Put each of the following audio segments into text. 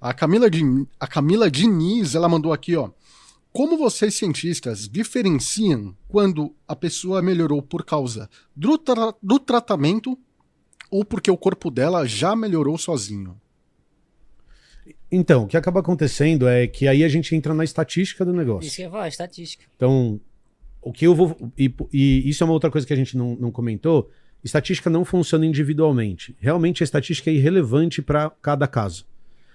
A Camila Diniz, ela mandou aqui, ó. Como vocês cientistas diferenciam quando a pessoa melhorou por causa do tratamento ou porque o corpo dela já melhorou sozinho? Então, o que acaba acontecendo é que aí a gente entra na estatística do negócio. Isso que eu ia falar, estatística. Então, o que eu vou... E isso é uma outra coisa que a gente não comentou. Estatística não funciona individualmente. Realmente a estatística é irrelevante para cada caso.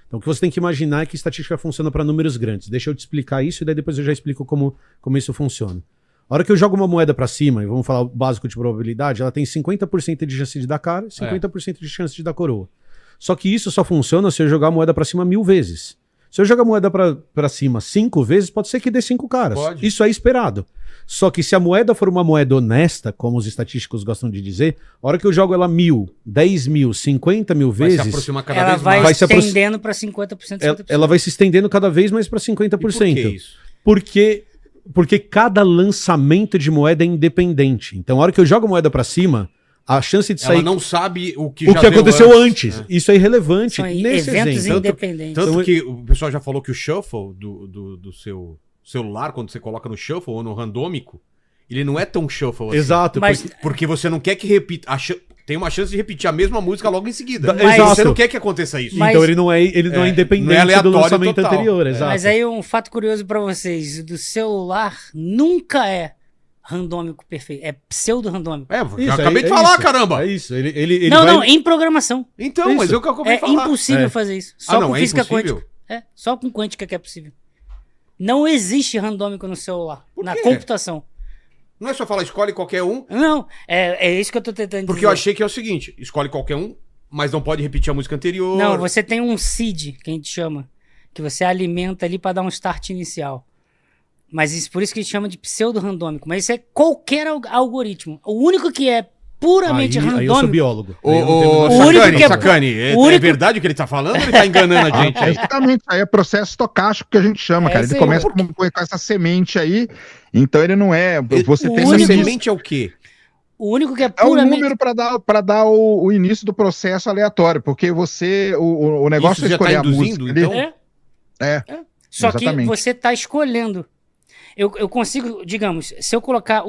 Então, o que você tem que imaginar é que estatística funciona para números grandes. Deixa eu te explicar isso e daí depois eu já explico como isso funciona. A hora que eu jogo uma moeda para cima, e vamos falar o básico de probabilidade, ela tem 50% de chance de dar cara e 50% de chance de dar coroa. Só que isso só funciona se eu jogar a moeda pra cima 1000 vezes. Se eu jogar a moeda pra cima 5 vezes, pode ser que dê 5 caras. Pode. Isso é esperado. Só que se a moeda for uma moeda honesta, como os estatísticos gostam de dizer, a hora que eu jogo ela 1000, 10.000, 50.000 vezes... Vai se aproximar cada vez mais. Ela vai se estendendo pra 50%, 50%. Ela vai se estendendo cada vez mais pra 50%. E por que isso? Porque cada lançamento de moeda é independente. Então a hora que eu jogo a moeda pra cima... A chance de sair... Ela não sabe o que aconteceu antes. Isso é irrelevante. São eventos independentes. Tanto que o pessoal já falou que o shuffle do seu celular, quando você coloca no shuffle ou no randômico, ele não é tão shuffle assim. Exato. Porque você não quer que repita... Tem uma chance de repetir a mesma música logo em seguida. Mas você não quer que aconteça isso. Então ele não é independente do lançamento anterior. Exato. Mas aí um fato curioso pra vocês. Do celular nunca é randômico perfeito. É pseudo-randômico. Eu acabei de falar, caramba! É isso. Não, em programação. Então, isso. Mas eu que acabei de falar. É impossível fazer isso. Só com física quântica. Só com quântica que é possível. Não existe randômico no celular. Na computação. Não é só falar escolhe qualquer um? Não, é isso que eu tô tentando dizer. Porque eu achei que é o seguinte, escolhe qualquer um, mas não pode repetir a música anterior. Não, você tem um seed, que a gente chama, que você alimenta ali pra dar um start inicial. Mas isso, por isso que a gente chama de pseudo-randômico. Mas isso é qualquer algoritmo. O único que é puramente randômico... Aí eu sou biólogo. Sacani, é verdade o que ele tá falando ou ele tá enganando a gente? Exatamente, aí é processo estocástico que a gente chama, cara. Ele começa com essa semente aí, então ele não é... Você tem essa semente é o quê? O único que é puramente... É o número para dar o início do processo aleatório, porque o negócio isso é escolher tá induzindo, a música. Então? Só exatamente. Que você tá escolhendo. Eu consigo, digamos, se eu colocar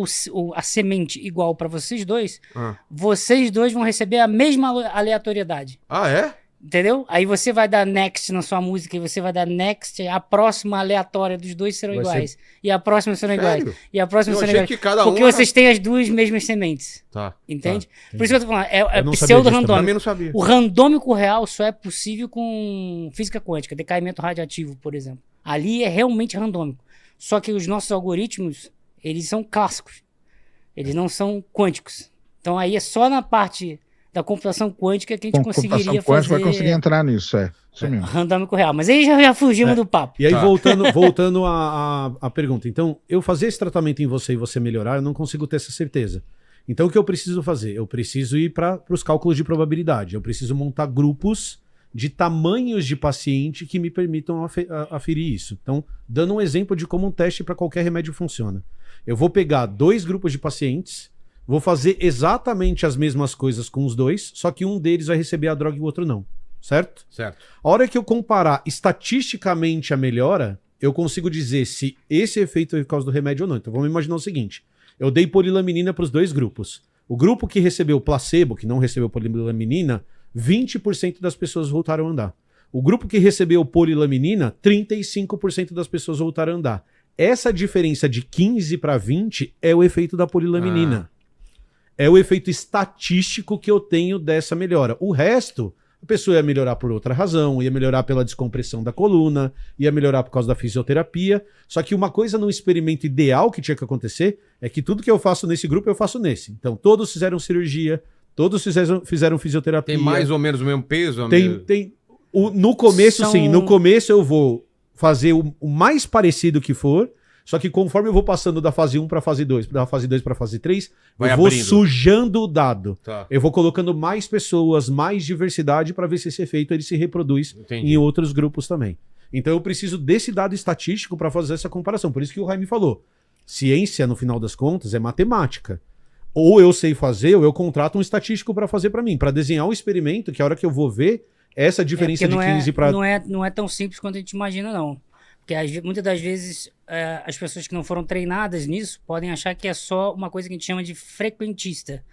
a semente igual para vocês dois vão receber a mesma aleatoriedade. Ah, é? Entendeu? Aí você vai dar next na sua música e você vai dar next, a próxima aleatória dos dois serão iguais. E a próxima serão iguais. E a próxima serão iguais. Porque vocês têm as duas mesmas sementes. Tá. Entende? Por isso que eu tô falando, é pseudo-randômico. Eu não sabia. O randômico real só é possível com física quântica, decaimento radiativo, por exemplo. Ali é realmente randômico. Só que os nossos algoritmos, eles são clássicos. Eles não são quânticos. Então aí é só na parte da computação quântica que a gente conseguiria fazer... vai conseguir entrar nisso, Isso mesmo. Randômico real. Mas aí já fugimos do papo. E aí, voltando à pergunta. Então, eu fazer esse tratamento em você e você melhorar, eu não consigo ter essa certeza. Então, o que eu preciso fazer? Eu preciso ir para os cálculos de probabilidade. Eu preciso montar grupos de tamanhos de paciente que me permitam aferir isso. Então, dando um exemplo de como um teste para qualquer remédio funciona. Eu vou pegar 2 grupos de pacientes, vou fazer exatamente as mesmas coisas com os 2, só que um deles vai receber a droga e o outro não. Certo? Certo. A hora que eu comparar estatisticamente a melhora, eu consigo dizer se esse efeito é por causa do remédio ou não. Então, vamos imaginar o seguinte. Eu dei polilaminina para os 2 grupos. O grupo que recebeu placebo, que não recebeu polilaminina, 20% das pessoas voltaram a andar. O grupo que recebeu polilaminina, 35% das pessoas voltaram a andar. Essa diferença de 15 para 20 é o efeito da polilaminina. É o efeito estatístico que eu tenho dessa melhora. O resto, a pessoa ia melhorar por outra razão, ia melhorar pela descompressão da coluna, ia melhorar por causa da fisioterapia. Só que uma coisa no experimento ideal que tinha que acontecer é que tudo que eu faço nesse grupo, eu faço nesse. Então, todos fizeram cirurgia, todos fizeram fisioterapia. Tem mais ou menos o mesmo peso? No começo, sim. No começo eu vou fazer o mais parecido que for, só que conforme eu vou passando da fase 1 para fase 2, da fase 2 para fase 3, eu vou sujando o dado. Tá. Eu vou colocando mais pessoas, mais diversidade para ver se esse efeito ele se reproduz em outros grupos também. Então eu preciso desse dado estatístico para fazer essa comparação. Por isso que o Jaime falou. Ciência, no final das contas, é matemática. Ou eu sei fazer, ou eu contrato um estatístico para fazer para mim, para desenhar um experimento que a hora que eu vou ver, essa diferença de 15 para... Não é tão simples quanto a gente imagina, não. Porque muitas das vezes as pessoas que não foram treinadas nisso podem achar que é só uma coisa que a gente chama de frequentista,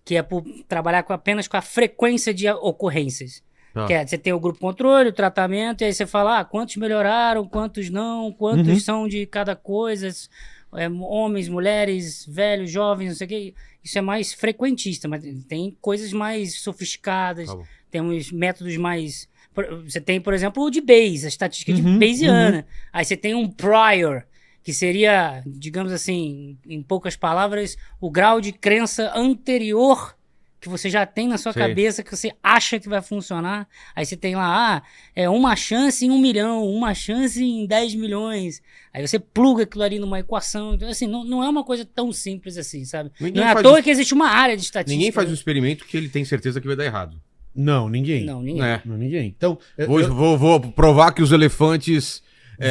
que é por trabalhar apenas com a frequência de ocorrências. Que é, você tem o grupo controle, o tratamento, e aí você fala, quantos melhoraram, quantos não, quantos são de cada coisa, homens, mulheres, velhos, jovens, não sei o que. Isso é mais frequentista, mas tem coisas mais sofisticadas, temos métodos mais... Você tem, por exemplo, o de Bayes, a estatística de Bayesiana. Aí você tem um prior, que seria, digamos assim, em poucas palavras, o grau de crença anterior que você já tem na sua cabeça, que você acha que vai funcionar. Aí você tem lá, uma chance em 1 milhão, uma chance em 10 milhões. Aí você pluga aquilo ali numa equação. Então, assim, não é uma coisa tão simples assim, sabe? Não é à toa que existe uma área de estatística. Ninguém faz um experimento que ele tem certeza que vai dar errado. Não, ninguém. Não, ninguém. Não, ninguém. Então, Vou provar que os elefantes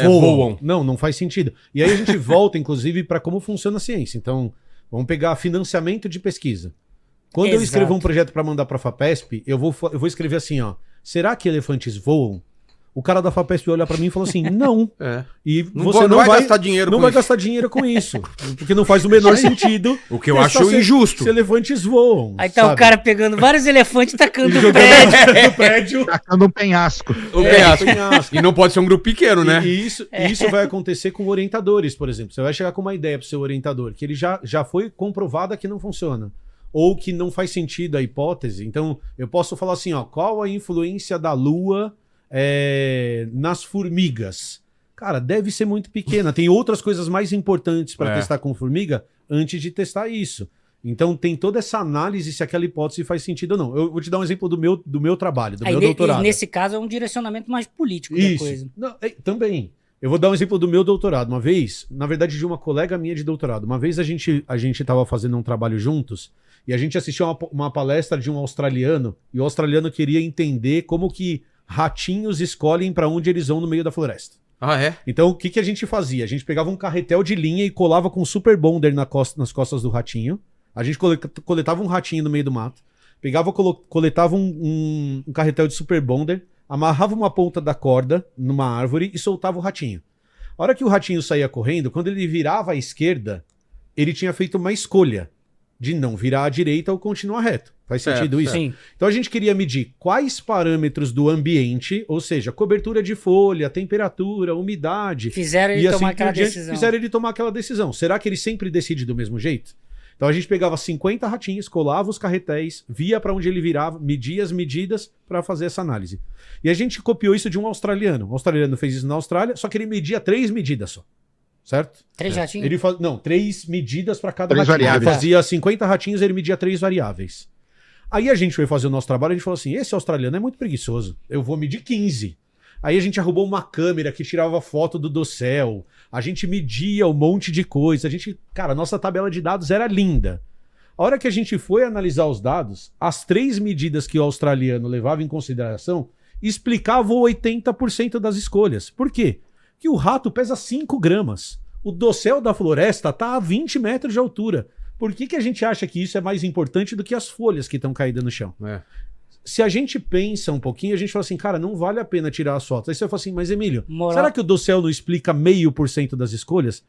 voam. Não faz sentido. E aí a gente volta, inclusive, para como funciona a ciência. Então, vamos pegar financiamento de pesquisa. Quando eu escrevo um projeto para mandar para a FAPESP, eu vou escrever assim, ó. Será que elefantes voam? O cara da FAPESP vai olhar para mim e falar assim, não. E você não vai gastar dinheiro gastar dinheiro com isso. Porque não faz o menor sentido. O que eu acho injusto. Se elefantes voam. Aí tá o cara pegando vários elefantes e tacando no prédio. Tacando um penhasco. Penhasco. E não pode ser um grupo pequeno, né? E isso vai acontecer com orientadores, por exemplo. Você vai chegar com uma ideia pro seu orientador, que ele já foi comprovada que não funciona. Ou que não faz sentido a hipótese. Então, eu posso falar assim, ó, qual a influência da Lua nas formigas? Cara, deve ser muito pequena. Tem outras coisas mais importantes para testar com formiga antes de testar isso. Então, tem toda essa análise se aquela hipótese faz sentido ou não. Eu vou te dar um exemplo do meu trabalho, do meu doutorado. E nesse caso, é um direcionamento mais político da coisa. Não, também. Eu vou dar um exemplo do meu doutorado. Uma vez, na verdade, de uma colega minha de doutorado. Uma vez a gente estava fazendo um trabalho juntos e a gente assistiu uma palestra de um australiano e o australiano queria entender como que ratinhos escolhem para onde eles vão no meio da floresta. Então, o que a gente fazia? A gente pegava um carretel de linha e colava com super bonder nas costas do ratinho. A gente coletava um ratinho no meio do mato, coletava um carretel de super bonder, amarrava uma ponta da corda numa árvore e soltava o ratinho. A hora que o ratinho saía correndo, quando ele virava à esquerda, ele tinha feito uma escolha de não virar à direita ou continuar reto. Faz sentido isso? Sim. Então a gente queria medir quais parâmetros do ambiente, ou seja, cobertura de folha, temperatura, umidade... Fizeram ele tomar aquela decisão. Fizeram ele tomar aquela decisão. Será que ele sempre decide do mesmo jeito? Então a gente pegava 50 ratinhos, colava os carretéis, via para onde ele virava, media as medidas para fazer essa análise. E a gente copiou isso de um australiano. O australiano fez isso na Austrália, só que ele media 3 medidas só. Certo? 3 ratinhos? Não, 3 medidas para cada 3 ratinho. variáveis. Ele fazia 50 ratinhos, ele media 3 variáveis. Aí a gente foi fazer o nosso trabalho e a gente falou assim, esse australiano é muito preguiçoso, eu vou medir 15. Aí a gente arrumou uma câmera que tirava foto do dossel, a gente media um monte de coisa, cara, a nossa tabela de dados era linda. A hora que a gente foi analisar os dados, as 3 medidas que o australiano levava em consideração explicavam 80% das escolhas. Por quê? Que o rato pesa 5 gramas. O dossel da floresta está a 20 metros de altura. Por que a gente acha que isso é mais importante do que as folhas que estão caídas no chão? Se a gente pensa um pouquinho, a gente fala assim, cara, não vale a pena tirar as fotos. Aí você fala assim, mas Emílio, será que o dossel não explica 0,5% das escolhas?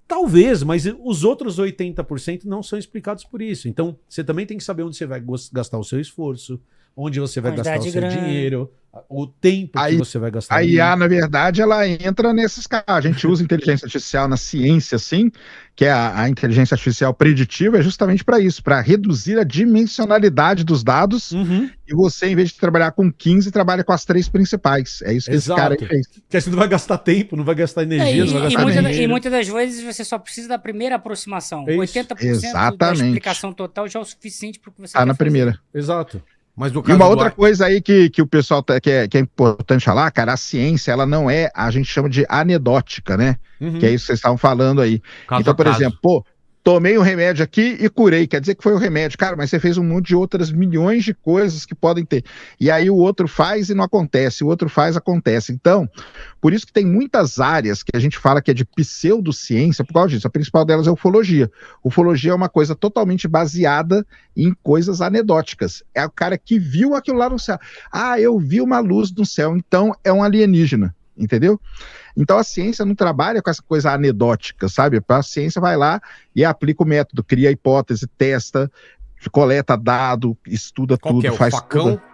Talvez, mas os outros 80% não são explicados por isso. Então, você também tem que saber onde você vai gastar o seu esforço, onde você vai gastar o seu dinheiro, o tempo que você vai gastar. A IA, na verdade, ela entra nesses casos. A gente usa inteligência artificial na ciência, assim, que é a inteligência artificial preditiva, é justamente para isso, para reduzir a dimensionalidade dos dados. E você, em vez de trabalhar com 15, trabalha com as 3 principais. É isso que esse cara aí fez. Porque aí você não vai gastar tempo, não vai gastar energia, não vai gastar energia. E muitas das vezes você só precisa da primeira aproximação. 80% da explicação total já é o suficiente para o que você quer na fazer. primeira. Exato. Mas no caso e uma outra coisa aí que o pessoal que é importante falar, cara, a ciência, ela não é, a gente chama de anedótica, né? Que é isso que vocês estavam falando aí. Então, por exemplo, tomei um remédio aqui e curei, quer dizer que foi o remédio. Cara, mas você fez um monte de outras milhões de coisas que podem ter. E aí o outro faz e não acontece, o outro faz, acontece. Então, por isso que tem muitas áreas que a gente fala que é de pseudociência, por causa disso. A principal delas é a ufologia. Ufologia é uma coisa totalmente baseada em coisas anedóticas. É o cara que viu aquilo lá no céu. Ah, eu vi uma luz no céu, então é um alienígena. Entendeu? Então a ciência não trabalha com essa coisa anedótica, sabe? A ciência vai lá e aplica o método, cria a hipótese, testa, coleta dado, estuda Qual tudo, que é? O faz facão? tudo.